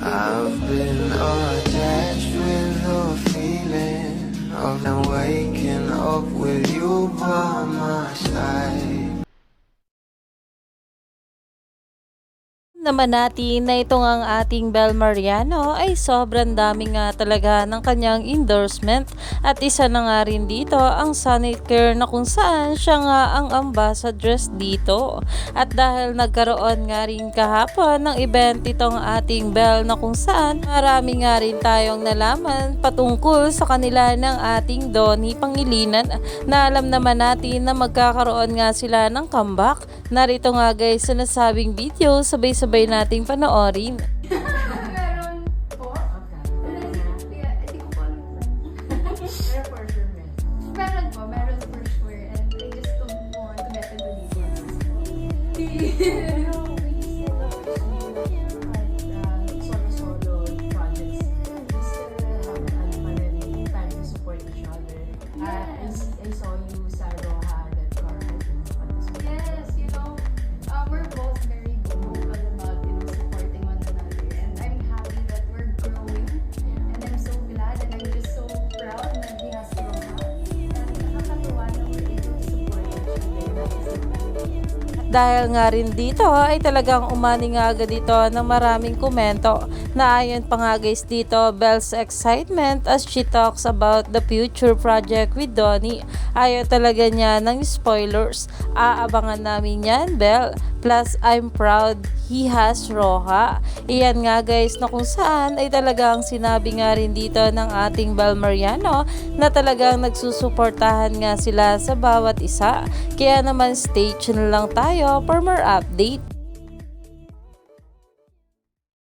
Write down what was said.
I've been attached with the feeling of now waking up with you by my side. Naman natin na itong ang ating Bel Mariano ay sobrang dami nga talaga ng kanyang endorsement at isa na nga rin dito ang Sonicare na kung saan siya nga ang ambassadress dito. At dahil nagkaroon nga rin kahapon ng event itong ating Bel na kung saan marami nga rin tayong nalaman patungkol sa kanila ng ating Donnie Pangilinan na alam naman natin na magkakaroon nga sila ng comeback. Narito nga guys sa nasabing video, sabay-sabay nating panoorin. Meron po? Okay. Hindi ko po alam. Pero for sure meron po, meron for sure. And I just don't want to get into details. Pero we still solo projects, we still have time to support each other. I saw you sa Roha that carpet Yes, you know, we're both very vocal about, supporting one another. And I'm happy that we're growing. And I'm so glad and I'm just so proud na we have grown up. And nakakatuwa na we're able to support each other. Dahil nga rin dito ay talagang umani nga agad dito ng maraming komento na ayon pa nga guys dito Bel's excitement as she talks about the future project with Donnie. Ayaw talaga niya ng spoilers. Aabangan namin yan Bel. Plus I'm proud he has Roha. Iyan nga guys na kung saan ay talagang sinabi nga rin dito ng ating Bel Mariano na talagang nagsusuportahan nga sila sa bawat isa. Kaya naman stay tuned lang tayo for more update.